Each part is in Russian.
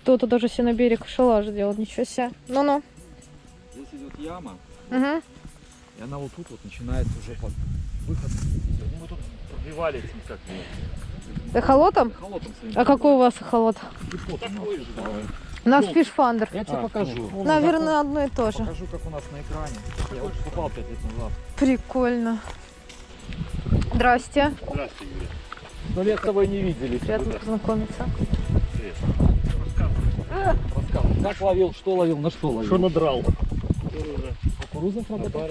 Кто-то даже себе на берег шалаш делал, ничего себе. Ну-ну. Здесь идет яма, Угу. и она вот тут вот начинается уже под выход. Мы тут пробивали этим как Эхолотом? Холодом своим. А какой у вас эхолот? такой же. У нас фишфандер. Я тебе покажу. Наверное, одно и то же. Покажу, как у нас на экране. Я вот попал 5 лет назад. Прикольно. Здрасте. Здравствуйте, Юрий. 100 лет с тобой не виделись. Приятно познакомиться. Рассказывай. Как ловил, что ловил, на что ловил? Что надрал? Кукуруза работал?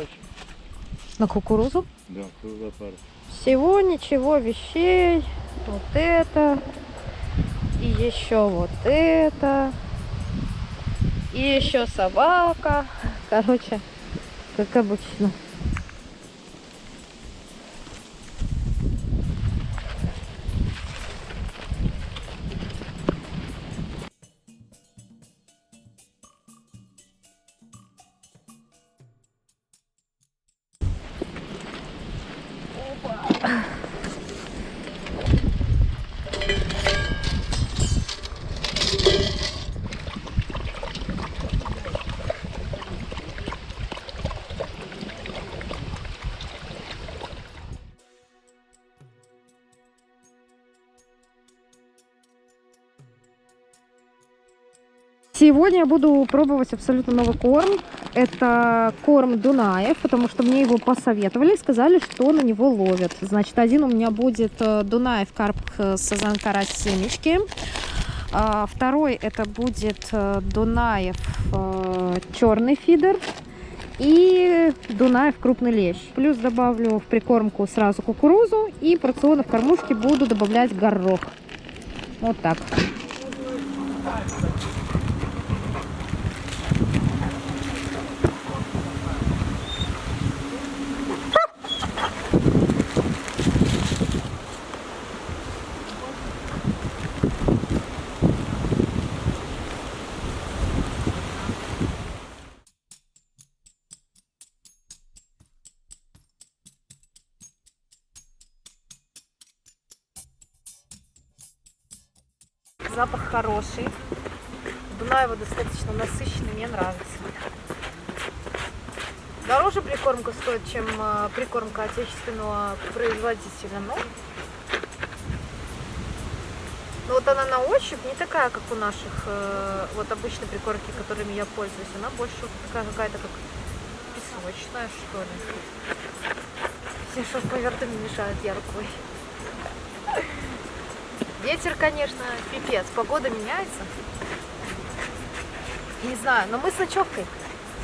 На кукурузу? Да, кукуруза пара. Всего ничего, вещей. Вот это. И еще вот это. И еще собака. Короче, как обычно. Сегодня я буду пробовать абсолютно новый корм. Это корм Дунаев, потому что мне его посоветовали, сказали, что на него ловят. Значит, один у меня будет Дунаев карп сазан карась семечки. Второй это будет Дунаев черный фидер. И Дунаев крупный лещ. Плюс добавлю в прикормку сразу кукурузу. И порционно в кормушке буду добавлять горох. Вот так. Запах хороший. Дунаева достаточно насыщенный, мне нравится. Дороже прикормка стоит, чем прикормка отечественного производителя. Но вот она на ощупь не такая, как у наших вот обычной прикормки, которыми я пользуюсь. Она больше вот такая какая-то как песочная, что ли. Все что повертами мешают, я рукой. Ветер, конечно, пипец. Погода меняется. Не знаю, но мы с ночевкой.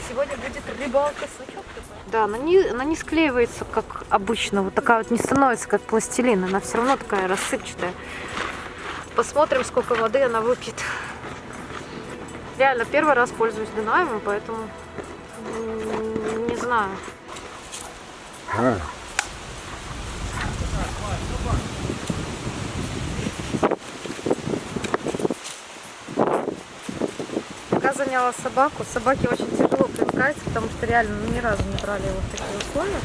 Сегодня будет рыбалка с ночевкой. Да, она не склеивается, как обычно. Вот такая вот не становится, как пластилин. Она все равно такая рассыпчатая. Посмотрим, сколько воды она выпьет. Реально, первый раз пользуюсь Дунаевым, поэтому не знаю. Пока заняла собаку. Собаке очень тяжело привыкать, потому что реально ни разу не брали его в такие условия.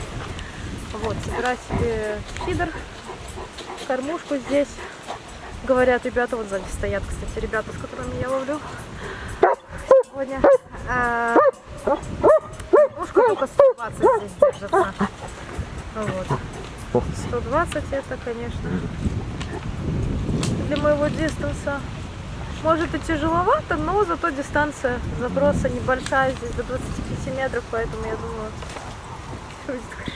Вот, собирать себе фидер, кормушку здесь. Говорят, ребята, вот сзади стоят, кстати, ребята, с которыми я ловлю сегодня. Кормушка только 120 здесь держится. Вот. 120 это, конечно, для моего дистанса. Может и тяжеловато, но зато дистанция заброса небольшая, здесь до 25 метров, поэтому я думаю, все будет хорошо.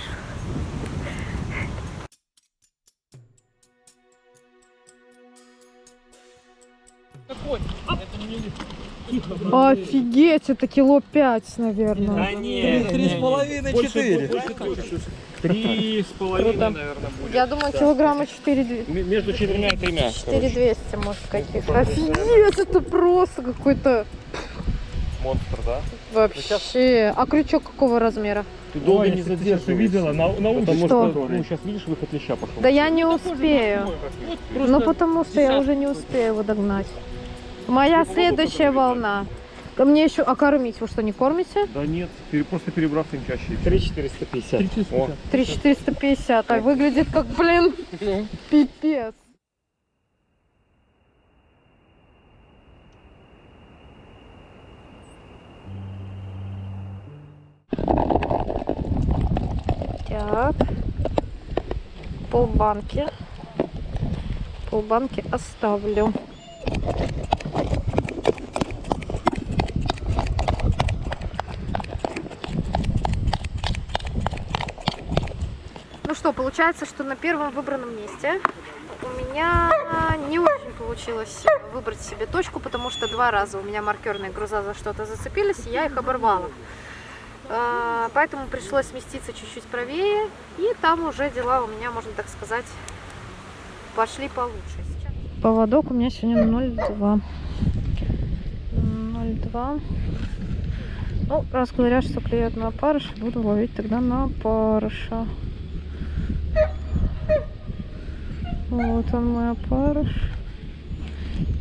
Офигеть, это кило 5, наверное. Да нет, 3,5-4. 3,5, наверное, будет. Я думаю, килограмма 4 Между 4 и 3. 4200, может, каких. Офигеть, это просто какой-то Монстр, да? вообще. А крючок какого размера? Ты долго не задерживаешься. Видела на Что? что? Ну, сейчас видишь, выход леща пошел. Да я не успею. Ну, потому что я уже не успею его догнать. Моя следующая волна. Ко мне еще, а кормить вы что, не кормите? Да нет, просто перебрасываем чаще. 3,450. 3450, а выглядит как, блин, пипец. Так. Полбанки. Полбанки оставлю. Ну что, получается, что на первом выбранном месте у меня не очень получилось выбрать себе точку, потому что 2 раза у меня маркерные груза за что-то зацепились, и я их оборвала. Поэтому пришлось сместиться чуть-чуть правее, и там уже дела у меня, можно так сказать, пошли получше. Поводок у меня сегодня 0,2. 0,2. Ну, раз говорят, что клюет на опарыша, буду ловить тогда на опарыша. Вот он, мой опарыш.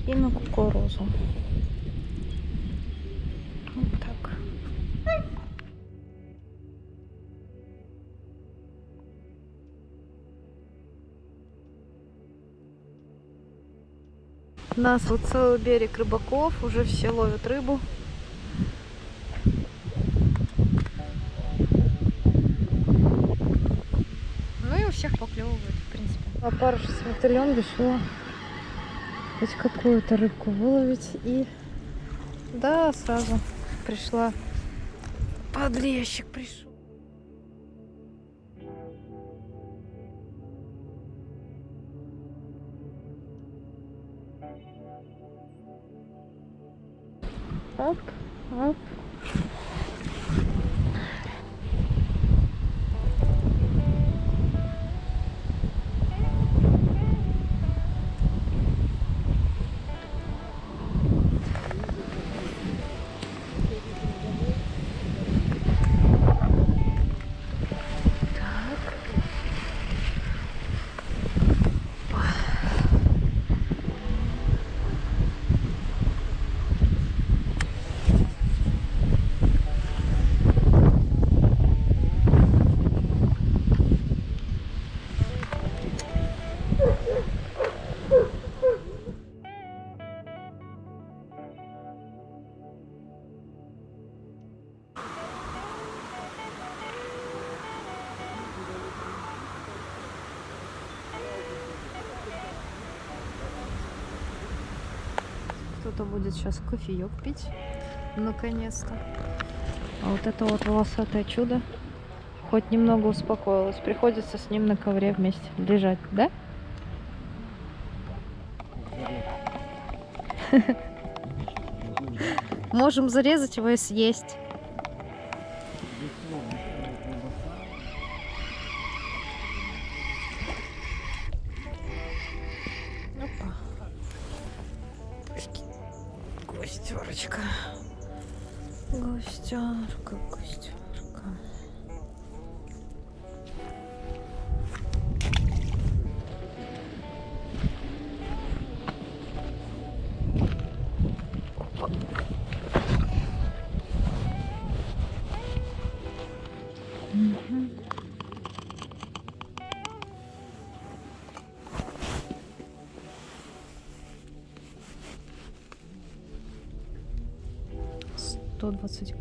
И на кукурузу. Вот так. У нас вот целый берег рыбаков, уже все ловят рыбу. Ну и у всех поклевывает, в принципе. Опарыш с мотылем решила хоть какую-то рыбку выловить. И да, сразу пришла. Подлещик пришел. Оп, оп. Кто-то будет сейчас кофеек пить, наконец-то. А вот это вот волосатое чудо хоть немного успокоилось. Приходится с ним на ковре вместе лежать, да? Можем зарезать его и съесть. Опа. Густерочка. Густерка, густерка. Угу. $120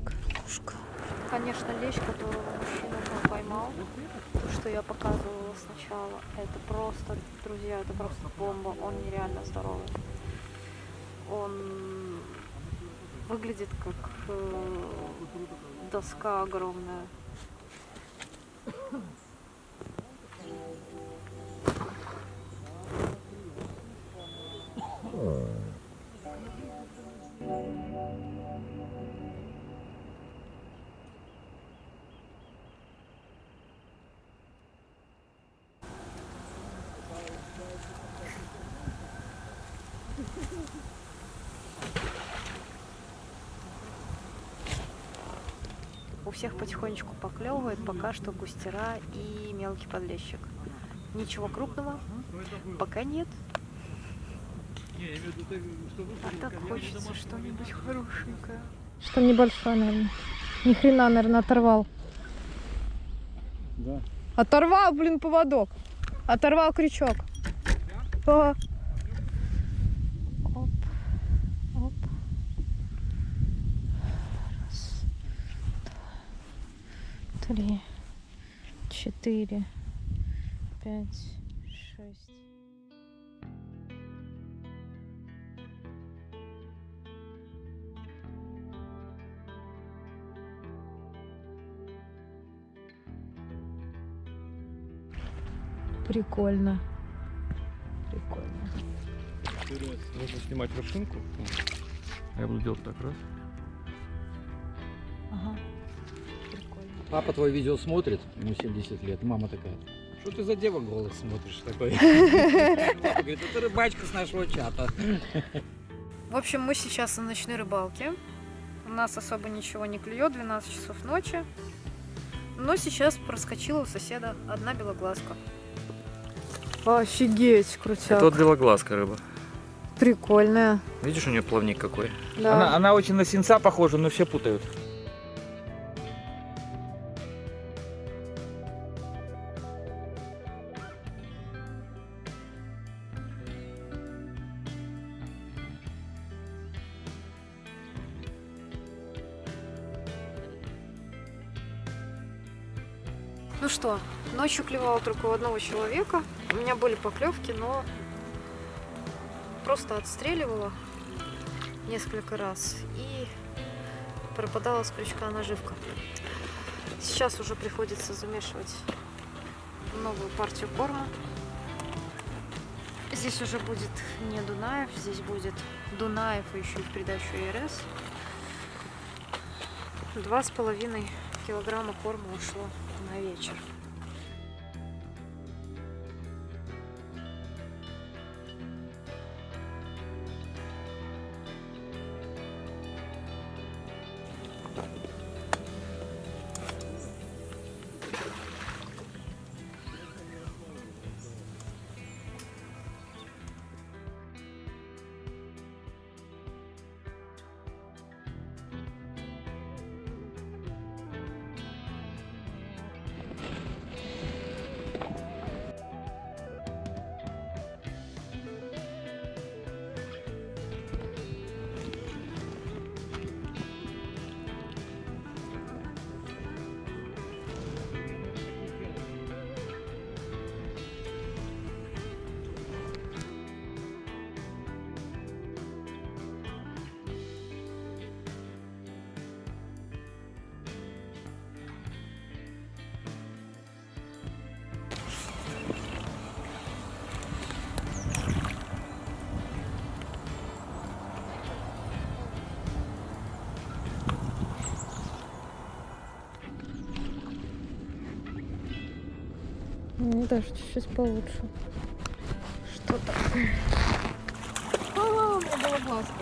кормушка. Конечно, лещ, которого мужчина поймал, то, что я показывала сначала, это просто, друзья, это просто бомба. Он нереально здоровый. Он выглядит как доска огромная. У всех потихонечку поклевывает, пока что густера и мелкий подлещик. Ничего крупного пока нет. А так хочется что-нибудь хорошенькое. Что небольшое, наверное. Ни хрена, наверное, оторвал. Да. Оторвал, блин, поводок. Оторвал крючок. О. Оп. Оп. Раз. Два. 3, 4, 5, 6. Прикольно. Прикольно. Нужно снимать вершинку. Я буду делать так, раз. Ага. Прикольно. Папа твое видео смотрит, ему 70 лет, мама такая: что ты за девок голых смотришь такой? Папа говорит: это рыбачка с нашего чата. В общем, мы сейчас на ночной рыбалке. У нас особо ничего не клюет, 12 часов ночи. Но сейчас проскочила у соседа одна белоглазка. Офигеть, крутяк. Это вот белоглазка рыба. Прикольная. Видишь, у нее плавник какой? Да. Она очень на синца похожа, но все путают. Ну что, ночью клевала только у одного человека. У меня были поклевки, но просто отстреливала несколько раз и пропадала с крючка наживка. Сейчас уже приходится замешивать новую партию корма. Здесь уже будет не Дунаев, здесь будет Дунаев и еще и в придачу РС. 2,5 килограмма корма ушло на вечер. Ну, даже чуть-чуть получше. Что такое? У меня была глазка.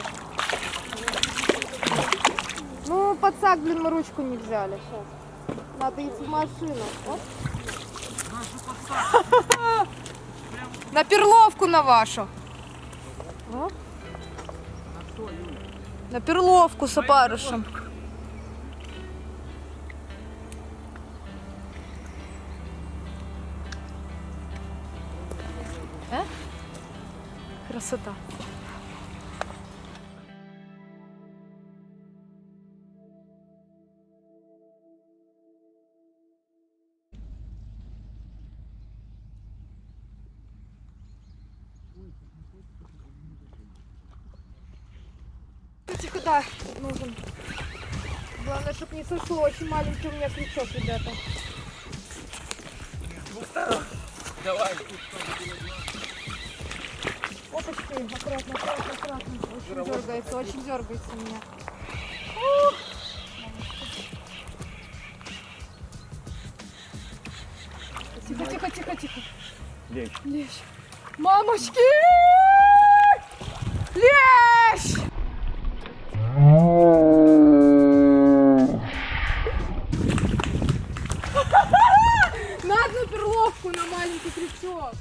Ну, подсак, блин, мы ручку не взяли. Сейчас. Надо идти в машину. Оп. На перловку на вашу. Оп. На перловку с опарышем. Красота. Тихо, да, нужен. Главное, чтобы не сошло. Очень маленький у меня крючок, ребята. Давай. Опачки, аккуратно, аккуратно, аккуратно. Очень дергается у меня. Тихо, тихо, тихо, тихо. Лещ. Лещ. Мамочки! Лещ! На одну перловку на маленький крючок.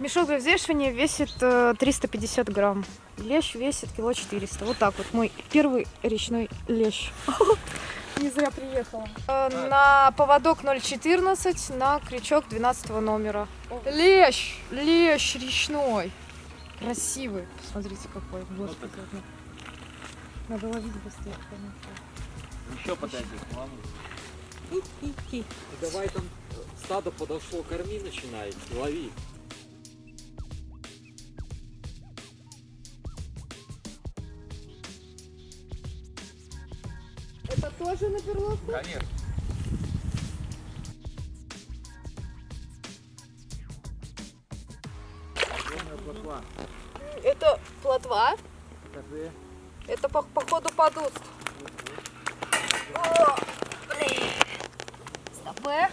Мешок для взвешивания весит 350 грамм. Лещ весит кило 400. Вот так вот мой первый речной лещ. Не зря приехала. На поводок 0,14, на крючок 12 номера. Лещ! Лещ речной. Красивый. Посмотрите какой. Господи. Надо ловить быстрее. Еще подойди, ладно? Давай там стадо подошло, корми начинает, лови. Это тоже на перловку? Конечно. Это плотва? Скажи. Это походу подуст. О, блин. Стопэ.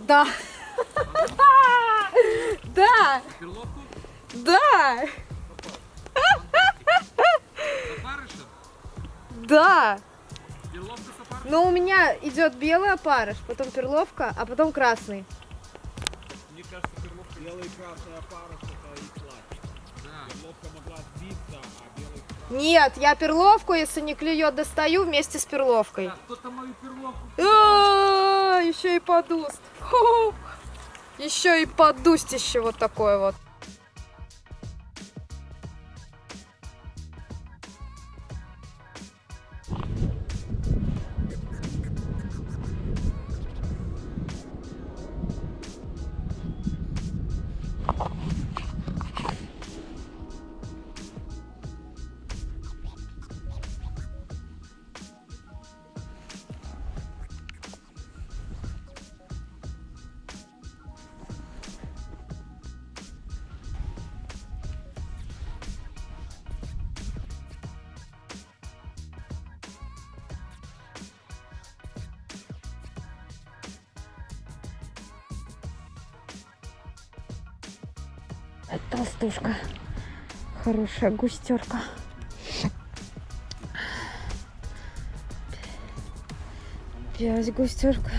Да. Да. Перловку? Да. Опарыша? Да. Перловка с опарышем? Но у меня идет белый опарыш, потом перловка, а потом красный. Мне кажется, перловка... Белый красный опарыш это и сладкий. Да. Перловка могла сбиться, а белый Нет, я перловку, если не клюет, достаю вместе с перловкой. А кто-то мою перловку... Еще и подуст. Еще и подустище вот такое вот. Толстушка. Хорошая густерка. Опять густерка.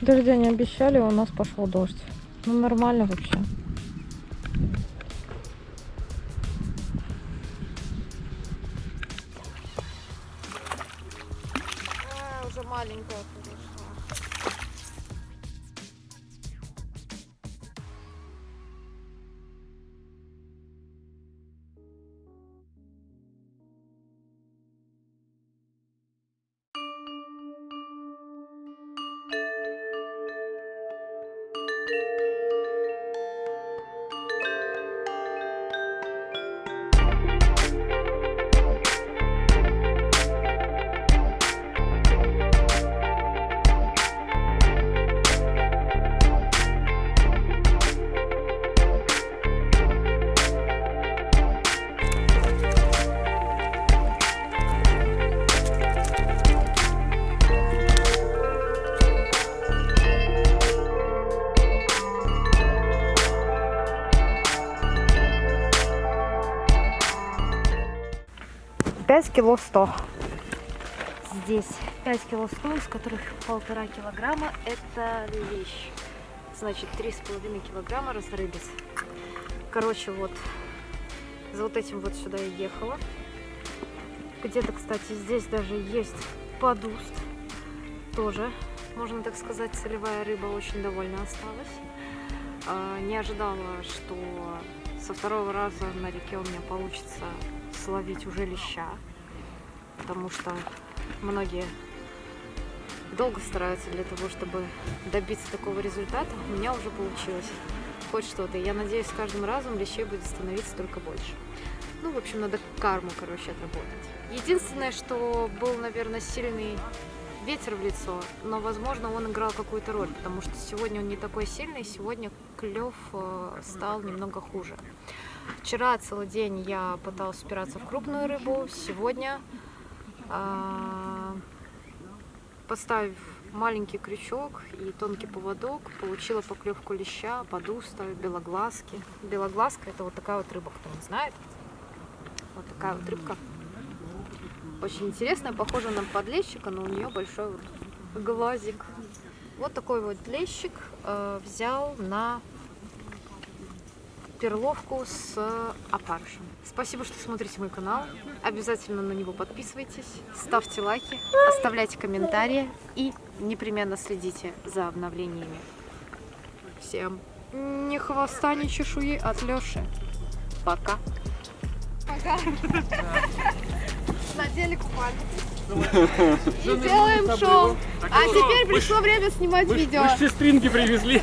Дождя не обещали, у нас пошел дождь. Ну нормально вообще. Уже маленькая подошла. Кило 100. Здесь 5 кило 100, из которых 1,5 килограмма это лещ. Значит, 3,5 килограмма разрыбец. Короче, вот за вот этим вот сюда я ехала. Где-то, кстати, здесь даже есть подуст. Тоже, можно так сказать, целевая рыба. Очень довольна осталась. Не ожидала, что со второго раза на реке у меня получится словить уже леща. Потому что многие долго стараются для того, чтобы добиться такого результата. У меня уже получилось хоть что-то. Я надеюсь, с каждым разом лещей будет становиться только больше. Ну, в общем, надо карму, короче, отработать. Единственное, что был, наверное, сильный ветер в лицо, но, возможно, он играл какую-то роль, потому что сегодня он не такой сильный, сегодня клев стал немного хуже. Вчера целый день я пыталась упираться в крупную рыбу, сегодня, поставив маленький крючок и тонкий поводок, получила поклевку леща, подуста, белоглазки. Белоглазка — это вот такая вот рыба, кто не знает. Вот такая вот рыбка. Очень интересная, похожа на подлещика, но у нее большой вот глазик. Вот такой вот лещик взял на перловку с опарышем. Спасибо, что смотрите мой канал. Обязательно на него подписывайтесь, ставьте лайки, оставляйте комментарии и непременно следите за обновлениями. Всем ни хвоста, ни чешуи от Лёши. Пока. Пока. Надели купальник. И делаем шоу. А теперь пришло время снимать видео. Вы все стринги привезли.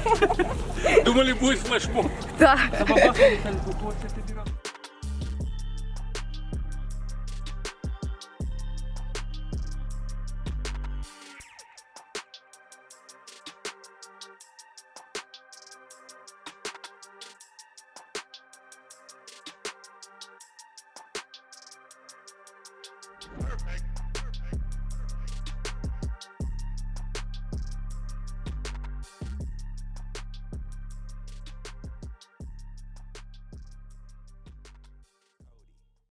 Думали, будет флешмоб. Да. Забабахали, вот это берем.